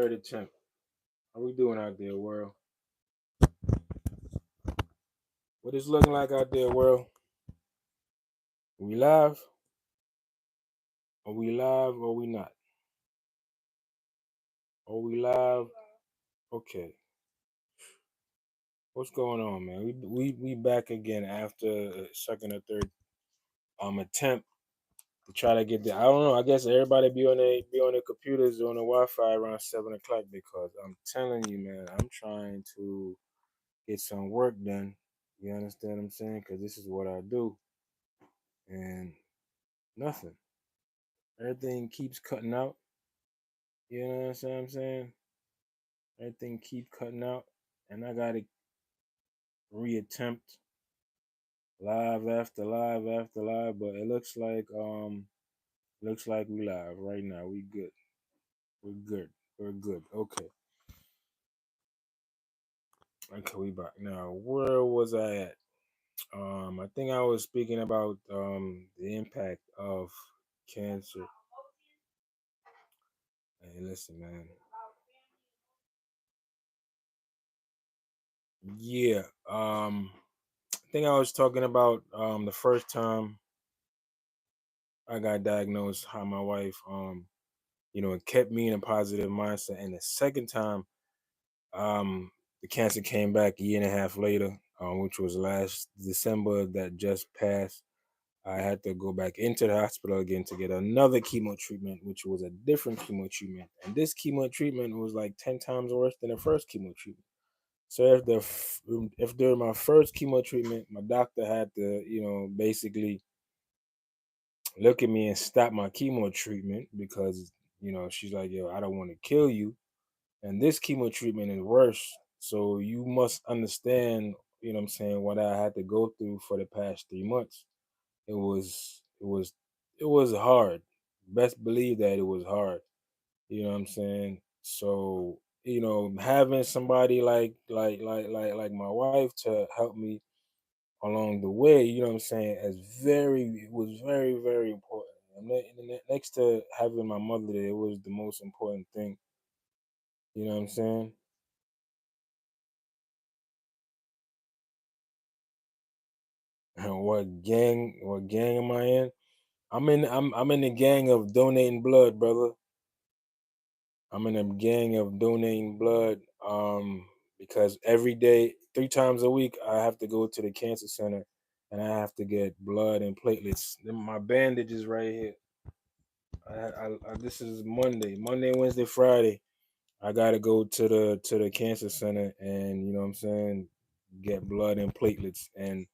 third attempt. How we doing out there, world? What is looking like out there, world? We live? Are we live or we not? Are we live? Okay. What's going on, man? We back again after a second or third attempt to try to get there. I don't know. I guess everybody be on their computers on the Wi-Fi around 7 o'clock because I'm telling you, man, I'm trying to get some work done. You understand what I'm saying? Because this is what I do, and nothing. Everything keeps cutting out. You know what I'm saying? Everything keep cutting out, and I gotta reattempt live after live after live. But it looks like we live right now. We good. We're good. We're good. Okay. Okay, we back now. Where was I at? I think I was speaking about the impact of cancer. Hey, listen, man. Yeah. I think I was talking about the first time I got diagnosed, how my wife it kept me in a positive mindset. And the second time, the cancer came back a year and a half later, which was last December that just passed. I had to go back into the hospital again to get another chemo treatment, which was a different chemo treatment. And this chemo treatment was like 10 times worse than the first chemo treatment. So if during my first chemo treatment, my doctor had to, basically look at me and stop my chemo treatment because, she's like, yo, I don't want to kill you. And this chemo treatment is worse. So you must understand, what I'm saying, what I had to go through for the past 3 months. It was hard. Best believe that it was hard. You know what I'm saying? So, having somebody like my wife to help me along the way, what I'm saying, it was very, very important. Next to having my mother there, it was the most important thing. You know what I'm saying? What gang am I in? I'm in the gang of donating blood, brother. I'm in a gang of donating blood. Because every day, 3 times a week, I have to go to the cancer center and I have to get blood and platelets. Then my bandage is right here. This is Monday, Wednesday, Friday. I gotta go to the cancer center and what I'm saying, get blood and platelets. And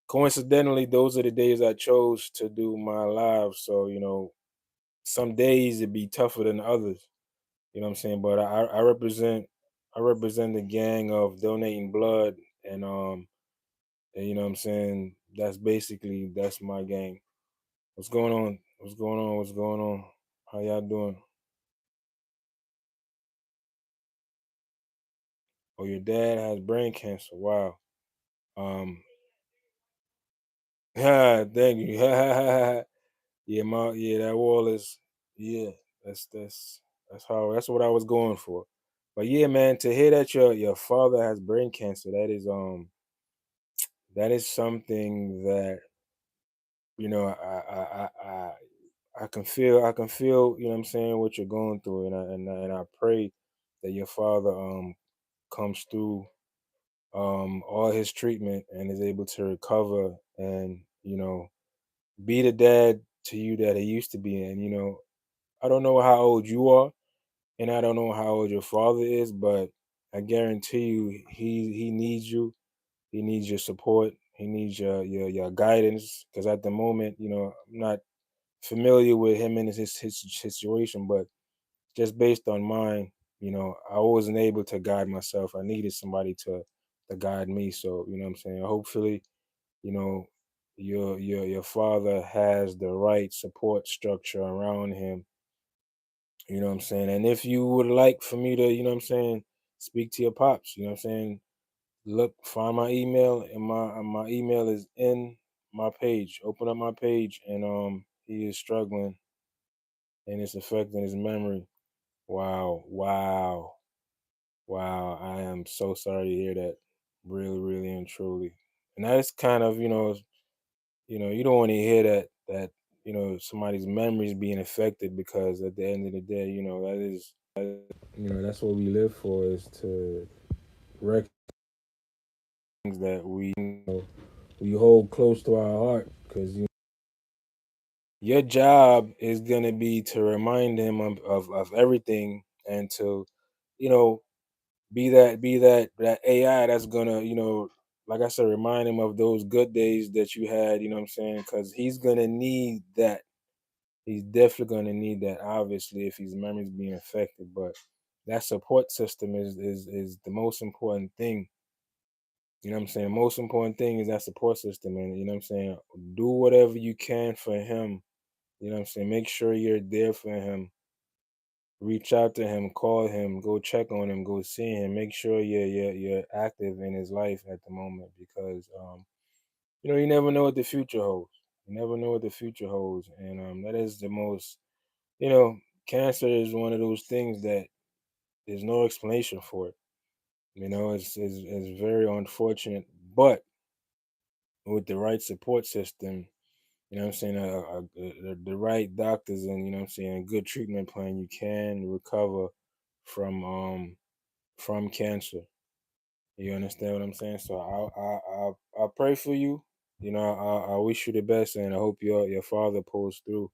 coincidentally, those are the days I chose to do my live. So some days it'd be tougher than others. You know what I'm saying? But I represent the gang of donating blood, and you know what I'm saying. That's my gang. What's going on? What's going on? What's going on? How y'all doing? Oh, your dad has brain cancer. Wow. Um, thank you. Yeah, that wall is, yeah. That's what I was going for. But yeah, man, to hear that your father has brain cancer, that is something that I can feel, what I'm saying, what you're going through, and I pray that your father comes through all his treatment and is able to recover and be the dad to you that he used to be. And I don't know how old you are, and I don't know how old your father is, but I guarantee you he needs you. He needs your support. He needs your guidance. Because at the moment, I'm not familiar with him and his situation, but just based on mine, I wasn't able to guide myself. I needed somebody to guide me. So what I'm saying. Hopefully, you know, your father has the right support structure around him. What I'm saying. And if you would like for me to, what I'm saying, speak to your pops. What I'm saying. Look, find my email, and my email is in my page. Open up my page, and he is struggling, and it's affecting his memory. Wow, wow. I'm so sorry to hear that. Really, really and truly. And that is kind of, you don't want to hear that, somebody's memories being affected because at the end of the day, that's what we live for is to recognize things that we hold close to our heart because your job is gonna be to remind him of everything and to, you know, be that AI that's gonna, like I said, remind him of those good days that you had, you know what I'm saying? Because he's gonna need that. He's definitely gonna need that, obviously, if his memory's being affected. But that support system is the most important thing. You know what I'm saying? Most important thing is that support system, and you know what I'm saying? Do whatever you can for him. You know what I'm saying? Make sure you're there for him. Reach out to him, call him, go check on him, go see him. Make sure you're active in his life at the moment because you never know what the future holds. You never know what the future holds, and that is the most. You know, cancer is one of those things that there's no explanation for it. It's very unfortunate, but with the right support system, you know what I'm saying, the right doctors and, you know what I'm saying, a good treatment plan, you can recover from from cancer. You understand what I'm saying? So I pray for you. I wish you the best, and I hope your father pulls through.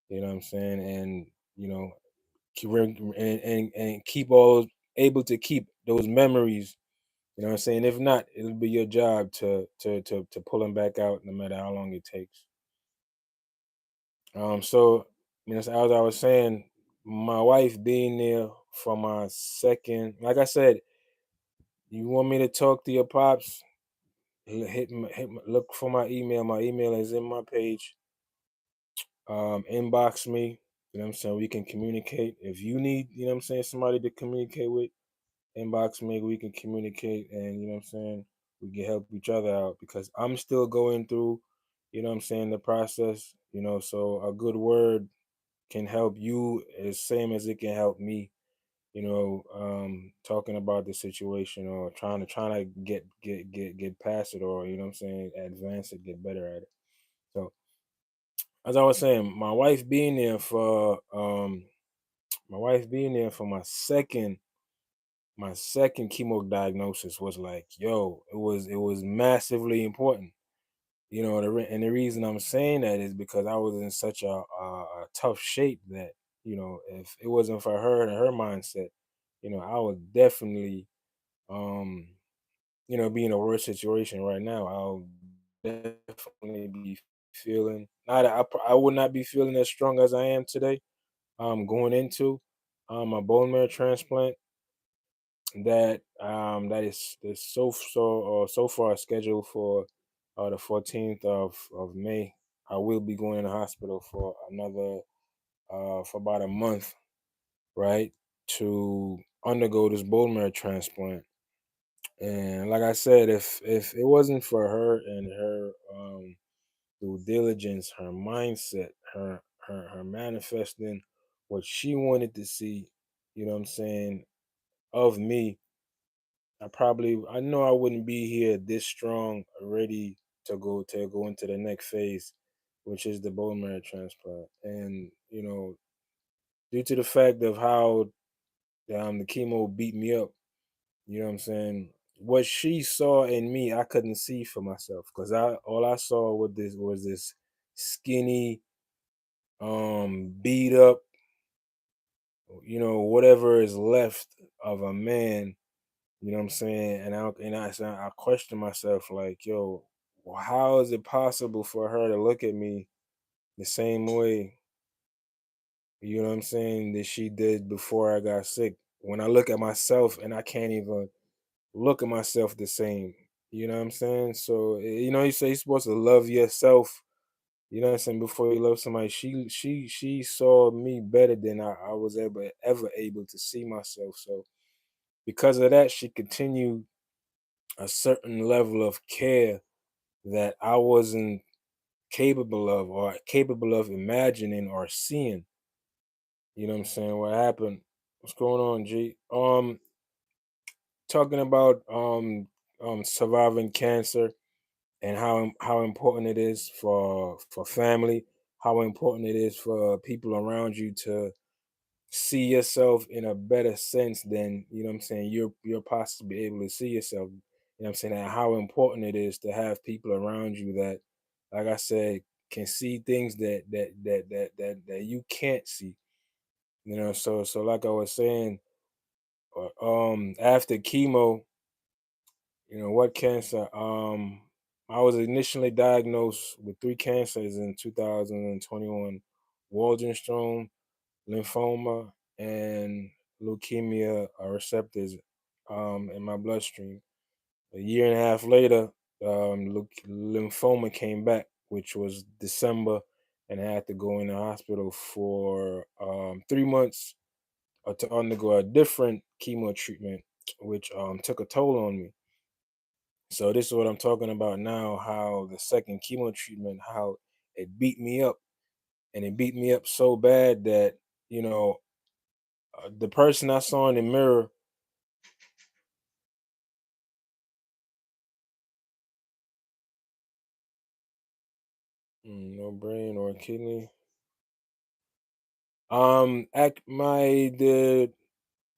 You know what I'm saying? And you know, and keep all able to keep those memories. You know what I'm saying? If not, it'll be your job to pull them back out, no matter how long it takes. So as I was saying, my wife being there for my second, like I said, you want me to talk to your pops? Look for my email. My email is in my page. Inbox me. You know what I'm saying? We can communicate. If you need, you know what I'm saying, somebody to communicate with, inbox me. We can communicate, and you know what I'm saying. We can help each other out because I'm still going through, you know what I'm saying, the process. So a good word can help you as same as it can help me. Talking about the situation or trying to get past it, or you know what I'm saying, advance it, get better at it. So as I was saying, my wife being there for my second chemo diagnosis was like, yo, it was massively important. And the reason I'm saying that is because I was in such a tough shape that, if it wasn't for her and her mindset, I would definitely, um, be in a worse situation right now. I'll definitely be feeling, not, I would not be feeling as strong as I am today, going into a bone marrow transplant that is so far scheduled for the 14th of May. I will be going in the hospital for another for about a month, right, to undergo this bone marrow transplant. And like I said, if it wasn't for her and her due diligence, her mindset, her manifesting what she wanted to see, you know what I'm saying, of me, I know I wouldn't be here this strong, ready to go into the next phase, which is the bone marrow transplant. And due to the fact of how the chemo beat me up, you know what I'm saying. What she saw in me, I couldn't see for myself because all I saw was this skinny, beat up, whatever is left of a man. You know what I'm saying? So I question myself like, yo, how is it possible for her to look at me the same way, you know what I'm saying, that she did before I got sick? When I look at myself and I can't even look at myself the same. You know what I'm saying? So you say you're supposed to love yourself, you know what I'm saying, before you love somebody. She saw me better than I was ever able to see myself. So because of that, she continued a certain level of care that I wasn't capable of imagining or seeing. You know what I'm saying? What happened? What's going on, G? talking about surviving cancer and how important it is for family, how important it is for people around you to see yourself in a better sense than, you know what I'm saying, you're possibly able to see yourself. You know what I'm saying? And how important it is to have people around you that, like I said, can see things that you can't see. You know, so like I was saying, after chemo, what cancer? I was initially diagnosed with three cancers in 2021: Waldenstrom, lymphoma, and leukemia receptors in my bloodstream. A year and a half later, lymphoma came back, which was December, and I had to go in the hospital for 3 months to undergo a different chemo treatment, which took a toll on me. So this is what I'm talking about now, how the second chemo treatment, how it beat me up, and it beat me up so bad that, you know, the person I saw in the mirror. No brain or kidney. The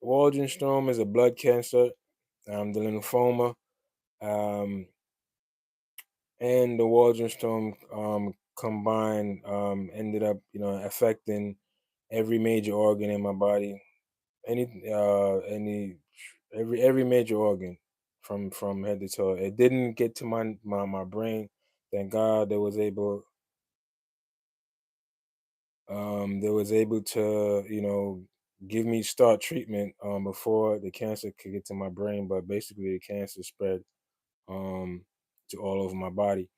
Waldenstrom is a blood cancer. The lymphoma, um, and the Waldenstrom combined ended up, affecting every major organ in my body. Any every major organ from head to toe. It didn't get to my brain. Thank God they was able to, give me start treatment before the cancer could get to my brain, but basically the cancer spread um to all over my body.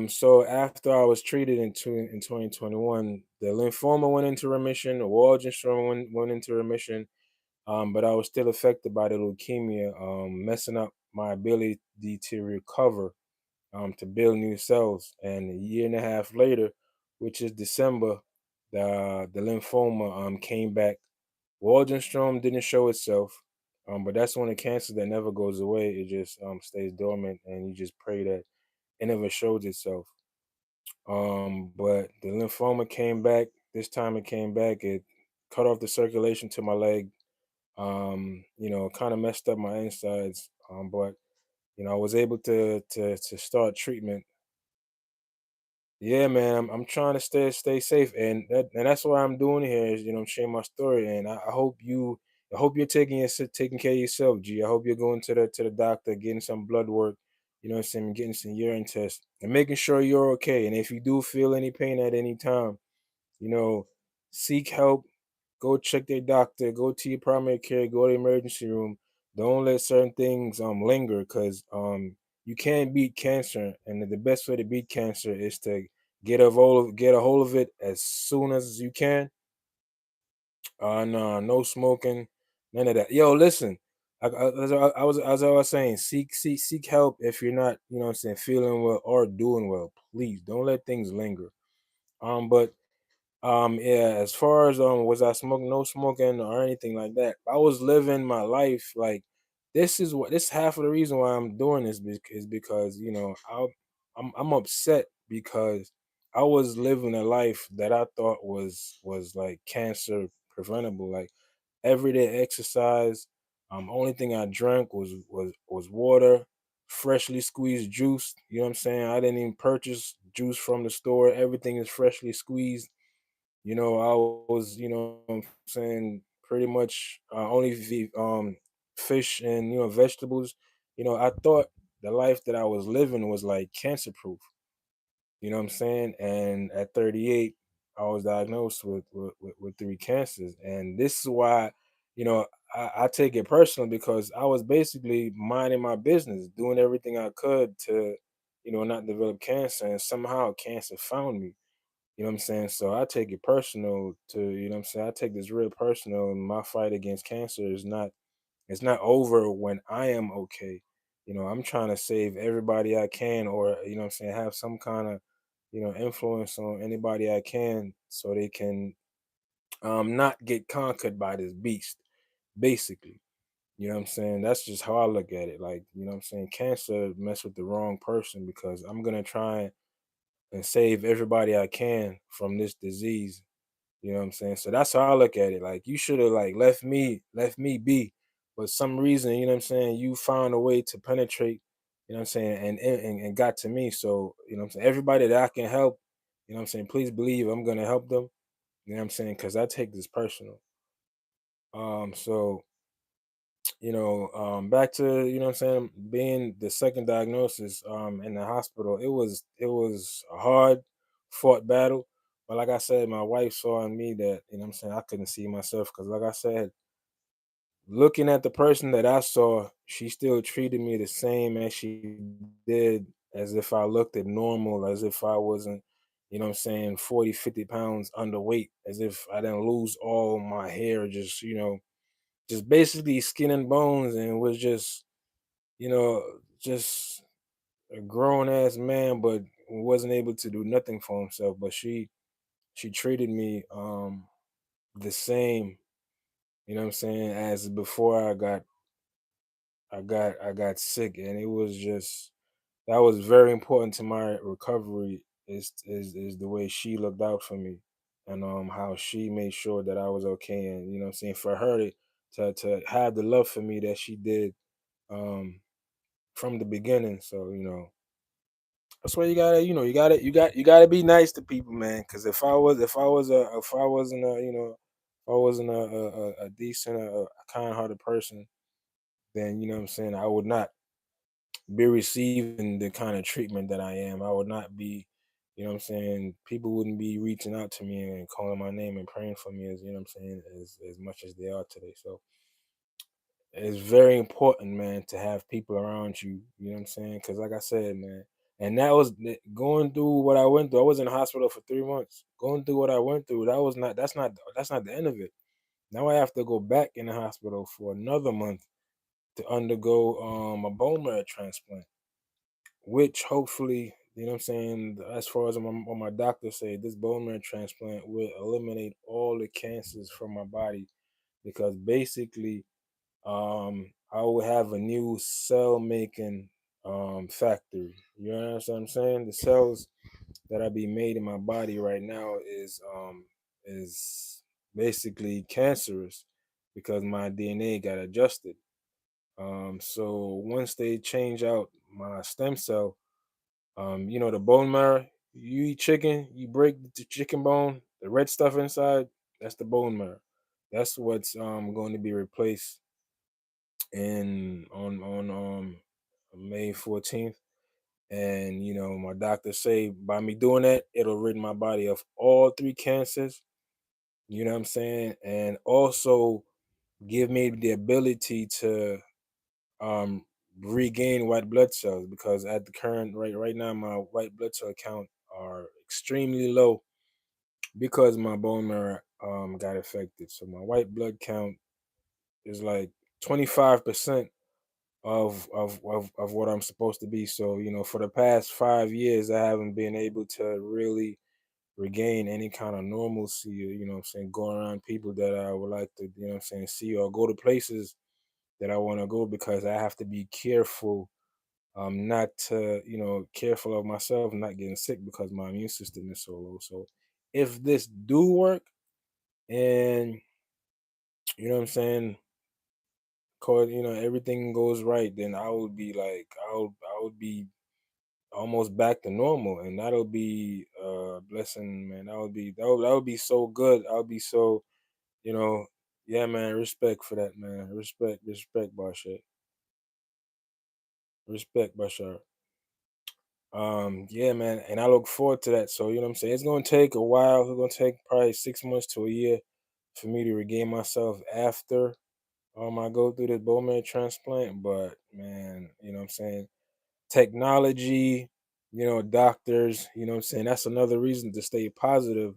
So after I was treated in 2021, the lymphoma went into remission, the Waldenstrom went into remission, but I was still affected by the leukemia, messing up my ability to recover, to build new cells. And a year and a half later, which is December, the lymphoma came back. Waldenstrom didn't show itself, but that's one of the cancers that never goes away. It just stays dormant, and you just pray that it never shows itself. But the lymphoma came back. This time it came back. It cut off the circulation to my leg. Kind of messed up my insides. But I was able to start treatment. Yeah, man, I'm trying to stay safe, and that's what I'm doing here is, I'm sharing my story, and I hope you're taking care of yourself, G. I hope you're going to the doctor, getting some blood work, you know what I'm saying, getting some urine tests, and making sure you're okay. And if you do feel any pain at any time, you know, seek help, go check their doctor, go to your primary care, go to the emergency room. Don't let certain things linger, because you can't beat cancer, and the best way to beat cancer is to get a hold of it as soon as you can. No smoking, none of that. Yo, listen, as I was saying, seek help if you're not, what I'm saying, feeling well or doing well. Please don't let things linger. But yeah, as far as was I smoking, no smoking or anything like that. I was living my life like this is half of the reason why I'm doing this is because, I'm upset because I was living a life that I thought was like cancer preventable, like everyday exercise. Only thing I drank was water, freshly squeezed juice. You know what I'm saying? I didn't even purchase juice from the store. Everything is freshly squeezed. I was, what I'm saying, pretty much only fish and, vegetables. I thought the life that I was living was like cancer proof. You know what I'm saying? And at 38, I was diagnosed with three cancers. And this is why, I take it personal, because I was basically minding my business, doing everything I could to, not develop cancer. And somehow cancer found me. You know what I'm saying? So I take it personal to, what I'm saying? I take this real personal, and my fight against cancer is not, it's not over when I am okay. I'm trying to save everybody I can, or, what I'm saying, have some kind of, influence on anybody I can, so they can not get conquered by this beast, basically. You know what I'm saying? That's just how I look at it. Like, you know what I'm saying? Cancer mess with the wrong person because I'm gonna try and save everybody I can from this disease. You know what I'm saying? So that's how I look at it. Like you should have like left me be. But some reason, you know what I'm saying, you found a way to penetrate, you know what I'm saying, and got to me. So, you know what I'm saying, everybody that I can help, you know what I'm saying, please believe I'm gonna help them. You know what I'm saying? Because I take this personal. So back to, you know what I'm saying, being the second diagnosis in the hospital, it was a hard fought battle. But like I said, my wife saw in me that, you know what I'm saying, I couldn't see myself because like I said, looking at the person that I saw, she still treated me the same as she did, as if I looked at normal, as if I wasn't, you know what I'm saying, 40, 50 pounds underweight, as if I didn't lose all my hair, just basically skin and bones, and was just, you know, just a grown ass man, but wasn't able to do nothing for himself. But she treated me the same, you know what I'm saying, as before I got sick, and it was just that was very important to my recovery is the way she looked out for me, and how she made sure that I was okay, and you know what I'm saying, for her to have the love for me that she did um from the beginning. So, that's why you gotta be nice to people, man. Because if I wasn't a, if I wasn't a decent, a kind-hearted person, then, you know what I'm saying, I would not be receiving the kind of treatment that I am. I would not be, you know what I'm saying, people wouldn't be reaching out to me and calling my name and praying for me, as you know what I'm saying, as much as they are today. So it's very important, man, to have people around you. You know what I'm saying? Because, like I said, man, and that was going through what I went through. I was in the hospital for 3 months. Going through what I went through, that's not the end of it. Now I have to go back in the hospital for another month to undergo a bone marrow transplant, which hopefully, you know what I'm saying, as far as what my doctor said, this bone marrow transplant will eliminate all the cancers from my body, because basically I will have a new cell making factory. You know what I'm saying? The cells that I be made in my body right now is basically cancerous because my DNA got adjusted. So once they change out my stem cell, the bone marrow, you eat chicken, you break the chicken bone, the red stuff inside, that's the bone marrow. That's what's going to be replaced in on May 14th. And my doctor say by me doing that, it'll rid my body of all three cancers. You know what I'm saying? And also give me the ability to um regain white blood cells, because at the current right now my white blood cell count are extremely low because my bone marrow got affected. So my white blood count is like 25% of what I'm supposed to be. So, for the past 5 years, I haven't been able to really regain any kind of normalcy, what I'm saying, going around people that I would like to, what I'm saying, see, or go to places that I want to go, because I have to be careful, not to, careful of myself, not getting sick because my immune system is so low. So if this do work, and what I'm saying, cause everything goes right, then I would be like, I would be almost back to normal, and that'll be a blessing, man. That would be so good. I'll be so, you know yeah, man. Respect for that, man. Respect, Bashar. Respect, Bashar. Yeah, man, and I look forward to that. So, what I'm saying, it's gonna take a while. It's gonna take probably 6 months to a year for me to regain myself after I go through this bone marrow transplant. But man, what I'm saying, technology, doctors, what I'm saying, that's another reason to stay positive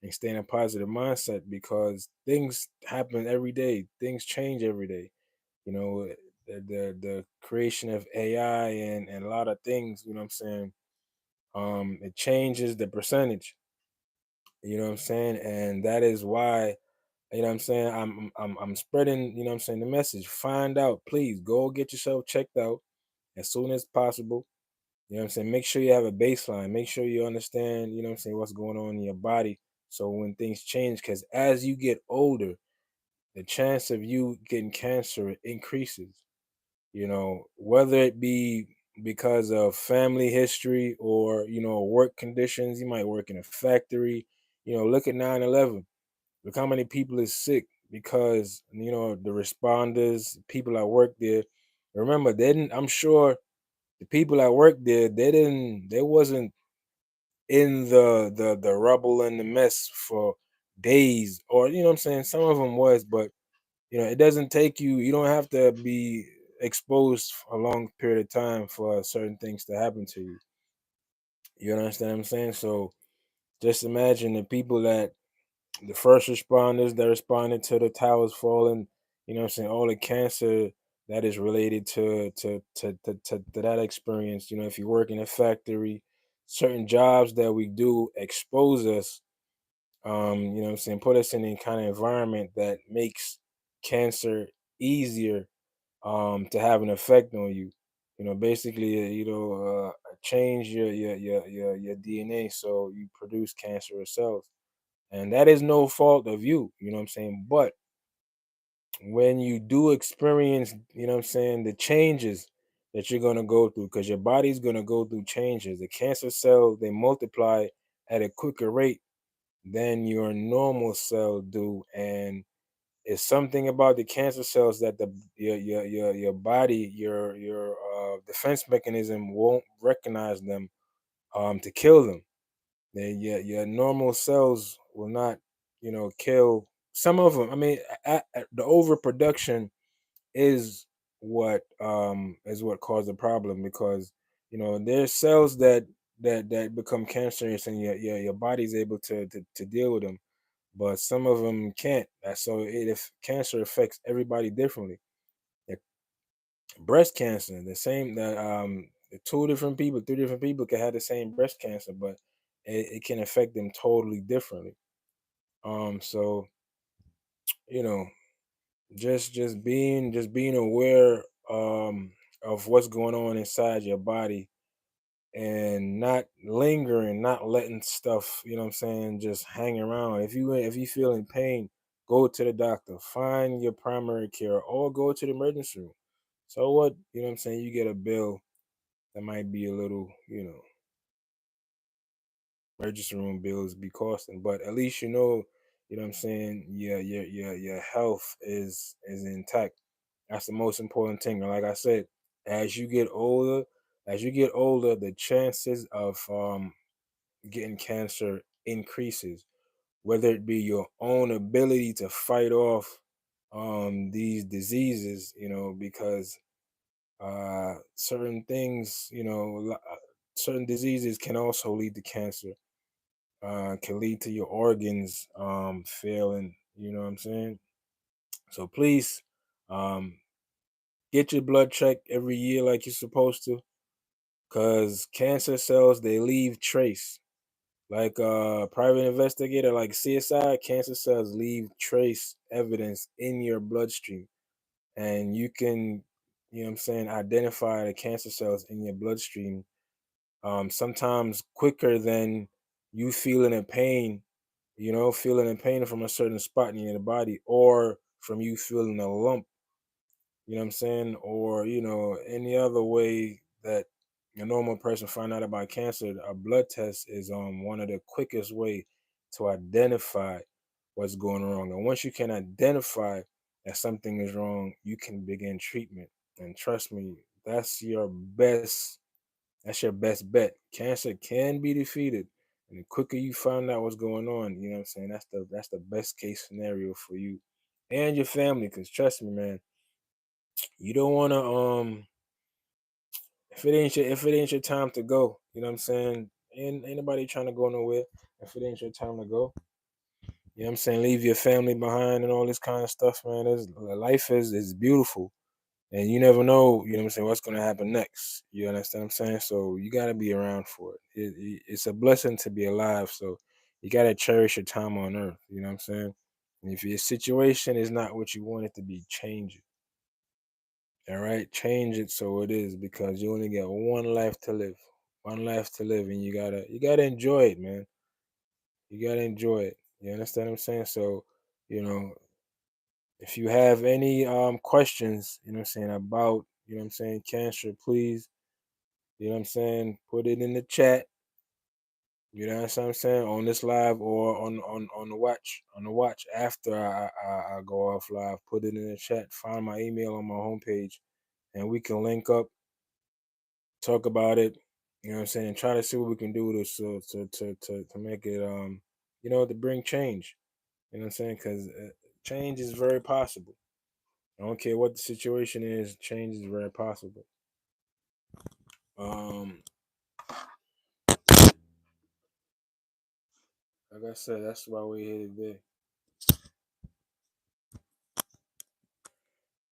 and stay in a positive mindset, because things happen every day. Things change every day. You know, the creation of AI and a lot of things, what I'm saying, it changes the percentage. You know what I'm saying? And that is why You know what I'm saying? I'm spreading, you know what I'm saying, the message. Find out, please go get yourself checked out as soon as possible. You know what I'm saying? Make sure you have a baseline. Make sure you understand, you know what I'm saying, what's going on in your body. So when things change, because as you get older, the chance of you getting cancer increases. You know, whether it be because of family history or, work conditions. You might work in a factory. Look at 9/11. Look how many people is sick because, the responders, people that work there. Remember, they didn't, I'm sure the people that work there, they wasn't in the rubble and the mess for days, or you know what I'm saying. Some of them was, but it doesn't take you. You don't have to be exposed for a long period of time for certain things to happen to you. You understand what I'm saying? So just imagine the first responders that responded to the towers falling. You know what I'm saying? All the cancer that is related to that experience. If you work in a factory, certain jobs that we do expose us. You know what I'm saying? Put us in a kind of environment that makes cancer easier to have an effect on you. Basically, change your DNA so you produce cancerous cells, and that is no fault of you. You know what I'm saying? But when you do experience, what I'm saying, the changes that you're gonna go through, because your body's gonna go through changes. The cancer cell, they multiply at a quicker rate than your normal cell do, and it's something about the cancer cells that your body, your defense mechanism won't recognize them to kill them. Your normal cells will not, kill some of them. I mean, the overproduction is what caused the problem, because there's cells that become cancerous, and your body's able to deal with them, but some of them can't. So if cancer affects everybody differently. Like breast cancer, the same that two different people, three different people can have the same breast cancer, but it can affect them totally differently. So you know, just being aware of what's going on inside your body, and not lingering, not letting stuff, what I'm saying, just hang around. If you feel in pain, go to the doctor, find your primary care, or go to the emergency room. So what, what I'm saying, you get a bill that might be a little, emergency room bills be costing, but at least what I'm saying, your health is intact. That's the most important thing. And like I said, as you get older, the chances of getting cancer increases, whether it be your own ability to fight off these diseases, because certain things, certain diseases can also lead to cancer, can lead to your organs failing, you know what I'm saying? So please, um get your blood checked every year like you're supposed to, because cancer cells, they leave trace. Like private investigator, like CSI, cancer cells leave trace evidence in your bloodstream. And you can, what I'm saying, identify the cancer cells in your bloodstream sometimes quicker than you feeling a pain, feeling a pain from a certain spot in your body, or from you feeling a lump, you know what I'm saying? Or, any other way that a normal person find out about cancer. A blood test is one of the quickest way to identify what's going wrong. And once you can identify that something is wrong, you can begin treatment. And trust me, that's your best bet. Cancer can be defeated. And the quicker you find out what's going on, you know what I'm saying? That's the best case scenario for you and your family. Cause trust me, man, you don't wanna if it ain't your time to go, you know what I'm saying? Ain't nobody trying to go nowhere. If it ain't your time to go, you know what I'm saying? Leave your family behind and all this kind of stuff, man. Life is beautiful. And you never know, you know what I'm saying, what's gonna happen next. You understand what I'm saying? So you gotta be around for it. It's a blessing to be alive. So you gotta cherish your time on earth. You know what I'm saying? And if your situation is not what you want it to be, change it. All right, change it so it is, because you only got one life to live, and you gotta enjoy it, man. You gotta enjoy it. You understand what I'm saying? So, you know, if you have any questions, about, cancer, please, put it in the chat. You know what I'm saying? On this live, or on the watch after I go off live. Put it in the chat. Find my email on my homepage, and we can link up, talk about it. Try to see what we can do to make it to bring change. You know what I'm saying? Because change is very possible. I don't care what the situation is. Change is very possible. Um, like I said, that's why we're here today.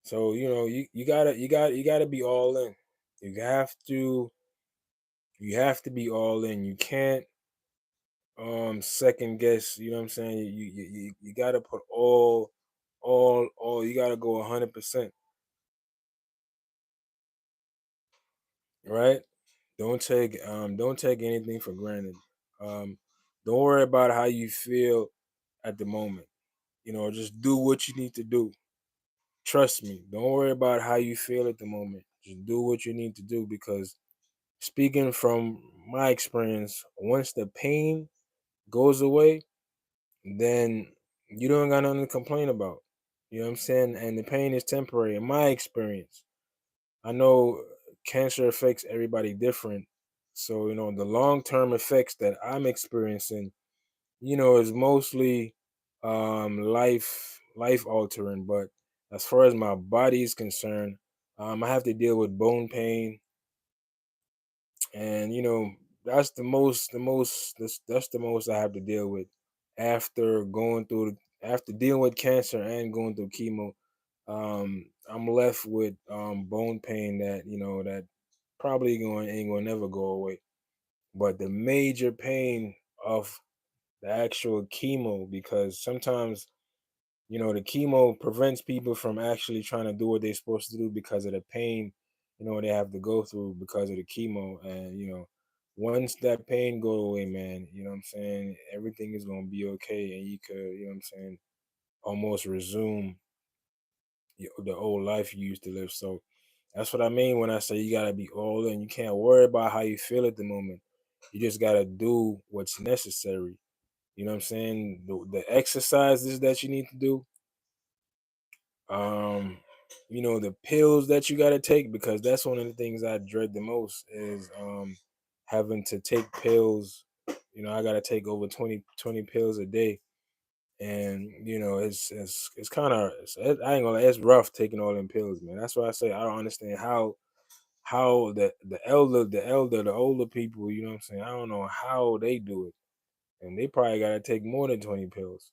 So you gotta be all in. You have to be all in. You can't second guess. You know what I'm saying? You gotta put all. You gotta go 100%. Right? Don't take anything for granted. Um, don't worry about how you feel at the moment. Just do what you need to do. Trust me. Don't worry about how you feel at the moment. Just do what you need to do, because speaking from my experience, once the pain goes away, then you don't got nothing to complain about. You know what I'm saying? And the pain is temporary. In my experience, I know cancer affects everybody different. So, the long term effects that I'm experiencing, is mostly life altering. But as far as my body is concerned, I have to deal with bone pain, and that's the most I have to deal with after dealing with cancer and going through chemo. I'm left with bone pain that probably going ain't gonna never go away. But the major pain of the actual chemo, because sometimes the chemo prevents people from actually trying to do what they're supposed to do because of the pain they have to go through because of the chemo. And once that pain go away, man, what I'm saying, everything is gonna be okay, and you could, what I'm saying, almost resume the old life you used to live. So that's what I mean when I say you gotta be all in. You can't worry about how you feel at the moment. You just gotta do what's necessary. You know what I'm saying? The exercises that you need to do, um, the pills that you gotta take, because that's one of the things I dread the most is having to take pills. I gotta take over 20 pills a day. And it's kind of, I ain't gonna lie, it's rough taking all them pills, man. That's why I say I don't understand how the older people, what I'm saying, I don't know how they do it, and they probably gotta take more than 20 pills.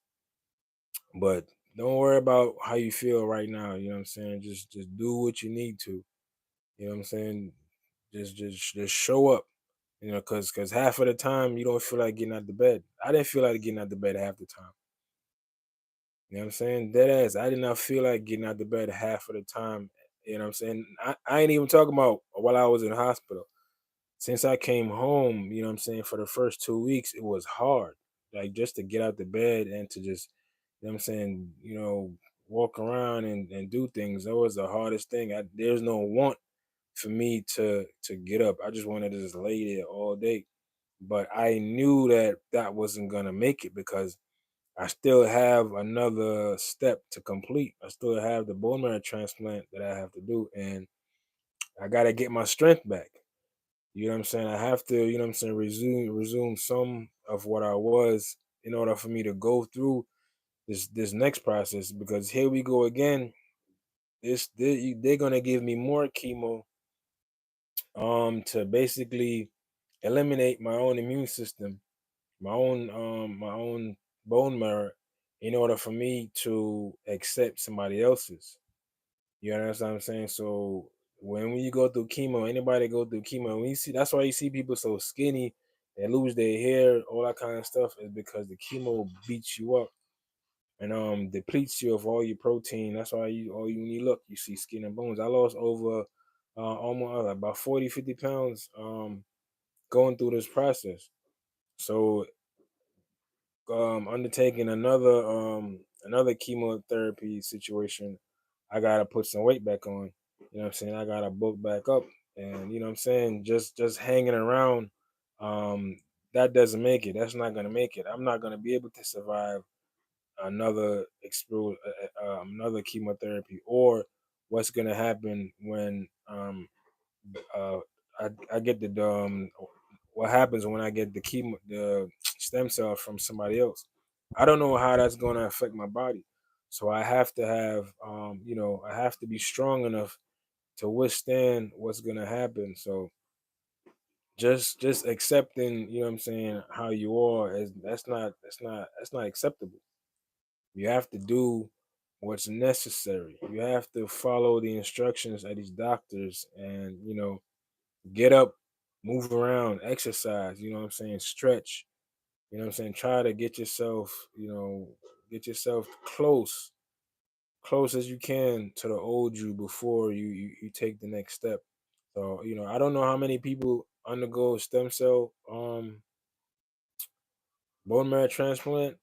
But don't worry about how you feel right now. You know what I'm saying? Just do what you need to. You know what I'm saying? Just show up. Cause half of the time you don't feel like getting out the bed. I didn't feel like getting out the bed half the time. You know what I'm saying? Dead ass. I did not feel like getting out the bed half of the time. You know what I'm saying? I ain't even talking about while I was in the hospital. Since I came home, you know what I'm saying, for the first 2 weeks, it was hard. Like, just to get out the bed and to just, you know what I'm saying, walk around and do things. That was the hardest thing. There's no want for me to get up. I just wanted to just lay there all day. But I knew that that wasn't gonna make it, because I still have another step to complete. I still have the bone marrow transplant that I have to do, and I gotta get my strength back. You know what I'm saying? I have to, resume some of what I was, in order for me to go through this next process. Because here we go again. They're gonna give me more chemo, to basically eliminate my own immune system, my own bone marrow, in order for me to accept somebody else's. You understand what I'm saying? So when you go through chemo, anybody go through chemo, when you see, that's why you see people so skinny, they lose their hair, all that kind of stuff, is because the chemo beats you up. and depletes you of all your protein. That's why you all you when you look, you see skin and bones. I lost over almost about 40, 50 pounds going through this process. So undertaking another chemotherapy situation, I gotta put some weight back on. You know what I'm saying? I gotta bulk back up. And you know what I'm saying? Just hanging around, um, that doesn't make it. That's not gonna make it. I'm not gonna be able to survive another chemotherapy, or what's gonna happen when uh I get what happens when I get the stem cells from somebody else. I don't know how that's going to affect my body. So I have to have I have to be strong enough to withstand what's going to happen. So just accepting, you know what I'm saying, how you are is that's not acceptable. You have to do what's necessary. You have to follow the instructions of these doctors and, get up, move around, exercise, you know what I'm saying, stretch, you know what I'm saying, try to get yourself close as you can to the old you before you take the next step. So, I don't know how many people undergo stem cell bone marrow transplant,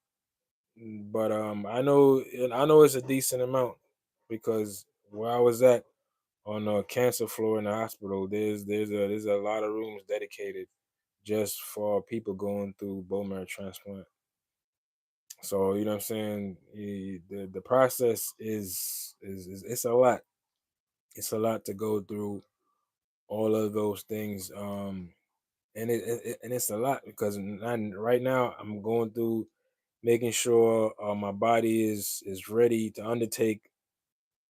but I know it's a decent amount because where I was at on a cancer floor in the hospital, there's a lot of rooms dedicated just for people going through bone marrow transplant. So you know what I'm saying. The process is it's a lot. It's a lot to go through all of those things. And it's a lot because right now I'm going through making sure my body is ready to undertake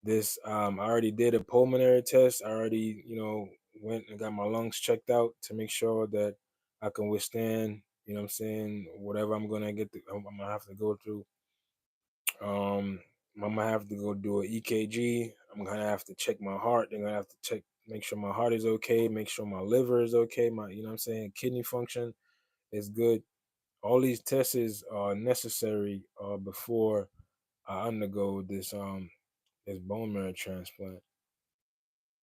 this. I already did a pulmonary test. I already went and got my lungs checked out to make sure that I can withstand, you know what I'm saying, whatever I'm gonna have to go through. um I'm gonna have to go do an EKG. I'm gonna have to check my heart. They're gonna have to check, make sure my heart is okay, make sure my liver is okay, my, you know what I'm saying, kidney function is good. All these tests are necessary before I undergo this bone marrow transplant.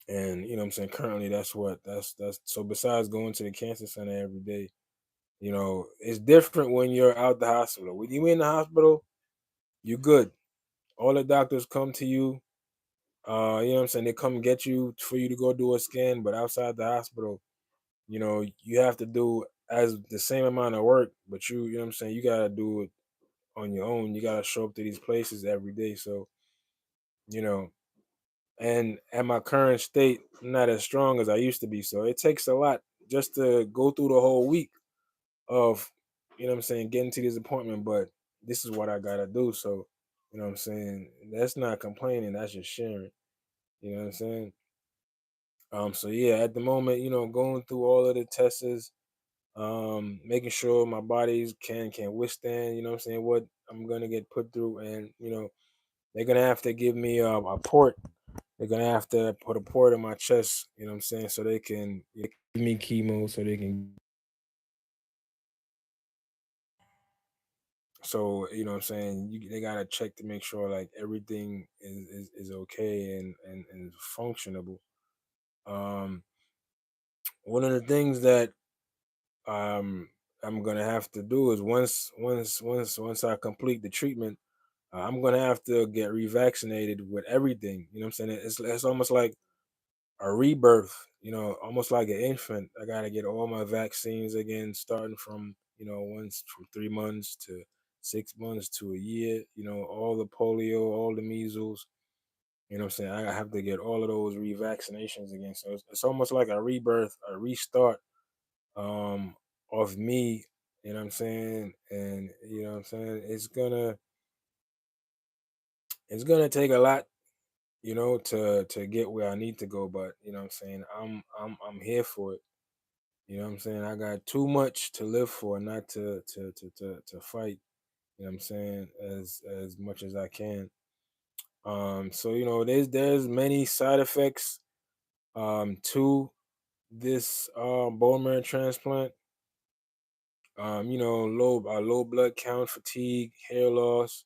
And you know what I'm saying, currently that's so besides going to the cancer center every day, it's different when you're out the hospital. When you in the hospital, you good. All the doctors come to you, you know what I'm saying, they come get you for you to go do a scan. But outside the hospital, you have to do as the same amount of work, but you know what I'm saying, you gotta do it on your own. You gotta show up to these places every day. So, you know, and at my current state, I'm not as strong as I used to be. So it takes a lot just to go through the whole week of, you know what I'm saying, getting to this appointment. But this is what I gotta do. So, you know what I'm saying, that's not complaining, that's just sharing. You know what I'm saying? So yeah, at the moment, going through all of the tests, making sure my bodies can withstand, you know what I'm saying, what I'm gonna get put through. And they're gonna have to give me a port. They're gonna have to put a port in my chest, you know what I'm saying, so they can give me chemo, so they can. So you know what I'm saying, they gotta check to make sure like everything is okay and functionable. Um, One of the things that um I'm gonna have to do is once I complete the treatment, I'm gonna have to get revaccinated with everything. You know what I'm saying? It's almost like a rebirth, almost like an infant. I gotta get all my vaccines again, starting from once from 3 months to 6 months to a year. All the polio, all the measles. You know what I'm saying? I have to get all of those revaccinations again. So it's almost like a rebirth, a restart um of me. You know what I'm saying? And you know what I'm saying? It's gonna take a lot, to get where I need to go. But you know what I'm saying, I'm here for it. You know what I'm saying? I got too much to live for, not to fight, you know what I'm saying, as much as I can. So there's many side effects to this bone marrow transplant. Low blood count, fatigue, hair loss,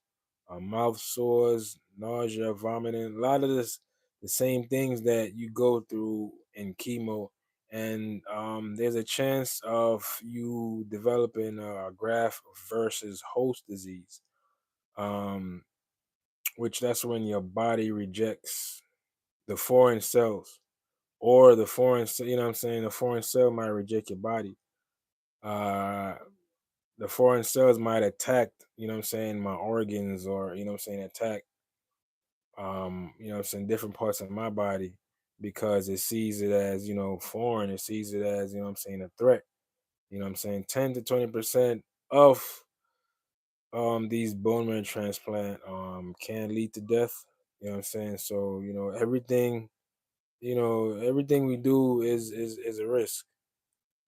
mouth sores, nausea, vomiting, a lot of the same things that you go through in chemo. And there's a chance of you developing a graft versus host disease, um, which that's when your body rejects the foreign cells, or the you know what I'm saying, the foreign cell might reject your body. Uh, the foreign cells might attack, you know what I'm saying, my organs, or you know what I'm saying, attack you know what I'm saying, different parts of my body, because it sees it as, you know, foreign, it sees it as, you know what I'm saying, a threat. You know what I'm saying? 10 to 20% of these bone marrow transplant can lead to death. You know what I'm saying? So, everything we do is a risk.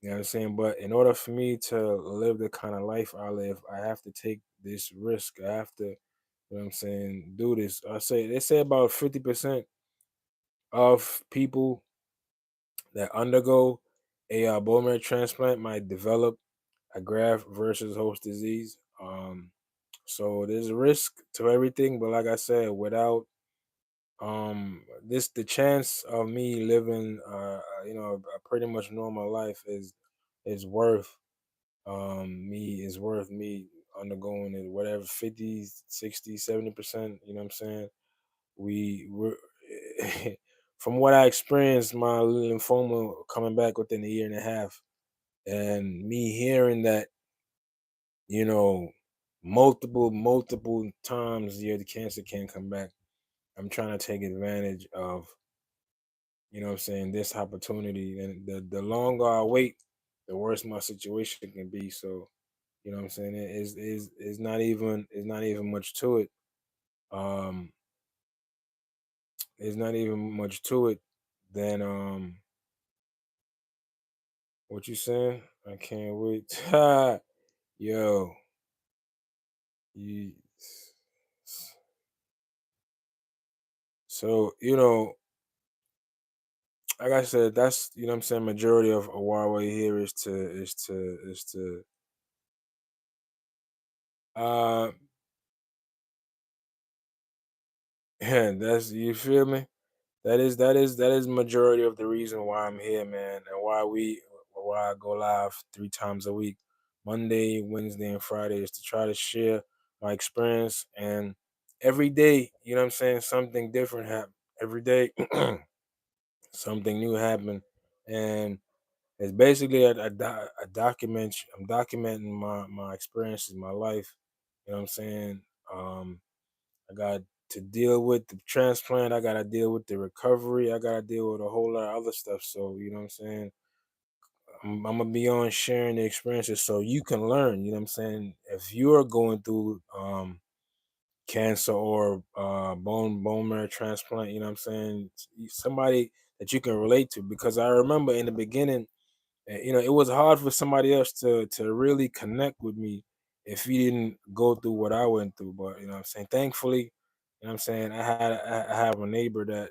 You know what I'm saying? But in order for me to live the kind of life I live, I have to take this risk. I have to, you know what I'm saying, do this. They say about 50% of people that undergo a bone marrow transplant might develop a graft versus host disease. So there's a risk to everything, but like I said, without the chance of me living a pretty much normal life is worth me undergoing it, whatever, 50, 60, 70%, you know what I'm saying? We're from what I experienced, my lymphoma coming back within a year and a half, and me hearing that, you know, multiple times a year the cancer can come back. I'm trying to take advantage of, you know what I'm saying, this opportunity. And the longer I wait, the worse my situation can be. So, you know what I'm saying, it's not even much to it. Um there's not even much to it than what you saying? I can't wait. Yo, you so, like I said, that's, you know what I'm saying, majority of why we're here is to uh yeah, that's, you feel me? That is majority of the reason why I'm here, man, and why I go live 3 times a week, Monday, Wednesday, and Friday, is to try to share my experience. And every day, you know what I'm saying, something different happen. Every day, something new happen, and it's basically a document. I'm documenting my experiences, my life. You know what I'm saying? I got to deal with the transplant. I got to deal with the recovery. I got to deal with a whole lot of other stuff. So, you know what I'm saying? I'm going to be on sharing the experiences so you can learn. You know what I'm saying? If you're going through cancer or bone marrow transplant, you know what I'm saying? Somebody that you can relate to. Because I remember in the beginning, it was hard for somebody else to really connect with me if he didn't go through what I went through. But you know what I'm saying, thankfully, you know what I'm saying, I have a neighbor that,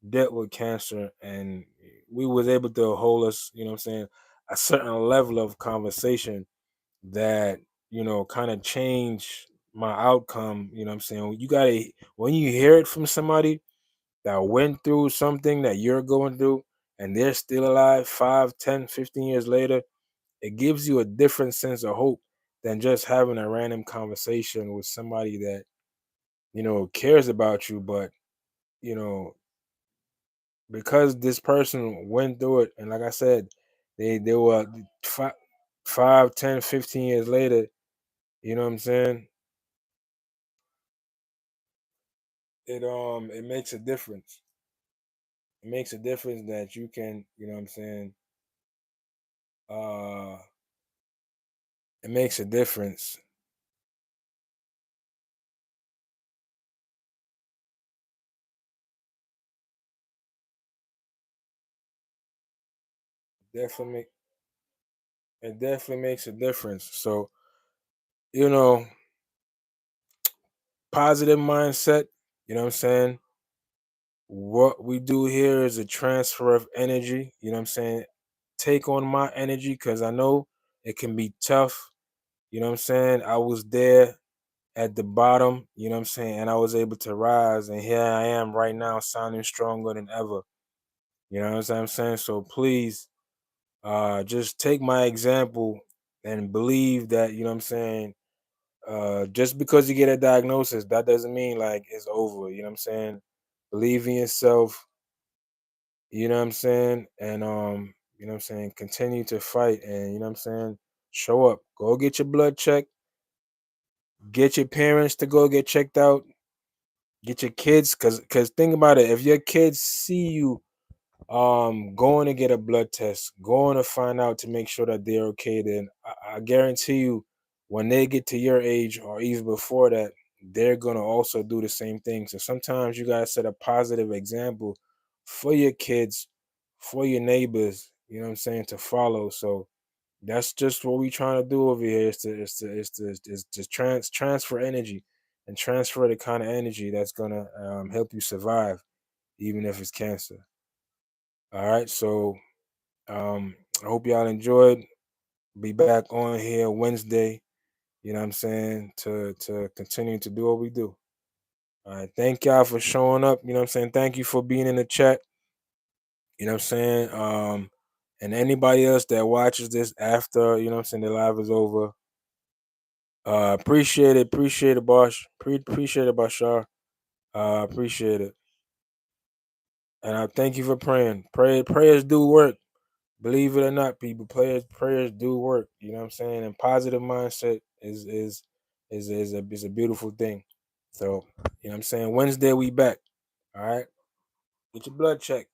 dealt with cancer, and we was able to hold us, you know what I'm saying, a certain level of conversation that, kind of change my outcome. You know what I'm saying? You gotta, when you hear it from somebody that went through something that you're going through, and they're still alive 5, 10, 15 years later, it gives you a different sense of hope than just having a random conversation with somebody that, cares about you. But, you know, because this person went through it, and like I said, they were 5, 10, 15 years later, you know what I'm saying? It makes a difference. It makes a difference that you can, you know what I'm saying, uh it makes a difference. Definitely, it definitely makes a difference. So, you know, positive mindset, you know what I'm saying? What we do here is a transfer of energy, you know what I'm saying? Take on my energy, because I know it can be tough, you know what I'm saying? I was there, at the bottom, you know what I'm saying? And I was able to rise, and here I am right now sounding stronger than ever. You know what I'm saying? So please, just take my example and believe that, you know what I'm saying? Just because you get a diagnosis, that doesn't mean like it's over. You know what I'm saying? Believe in yourself, you know what I'm saying? And you know what I'm saying, continue to fight, and you know what I'm saying, show up. Go get your blood checked, get your parents to go get checked out, get your kids, cause think about it, if your kids see you going to get a blood test, going to find out to make sure that they're okay, then I guarantee you when they get to your age or even before that, they're gonna also do the same thing. So sometimes you gotta set a positive example for your kids, for your neighbors, you know what I'm saying, to follow. So that's just what we trying to do over here is to transfer energy and transfer the kind of energy that's gonna help you survive, even if it's cancer. All right, so I hope y'all enjoyed. Be back on here Wednesday, you know what I'm saying, to continue to do what we do. All right, thank y'all for showing up, you know what I'm saying? Thank you for being in the chat, you know what I'm saying? And anybody else that watches this after, you know what I'm saying, the live is over. Appreciate it, Bosh. Appreciate it, Bashar. Appreciate it. And I thank you for praying. Prayers do work. Believe it or not, people, prayers do work. You know what I'm saying? And positive mindset is a beautiful thing. So, you know what I'm saying? Wednesday we back. All right. Get your blood checked.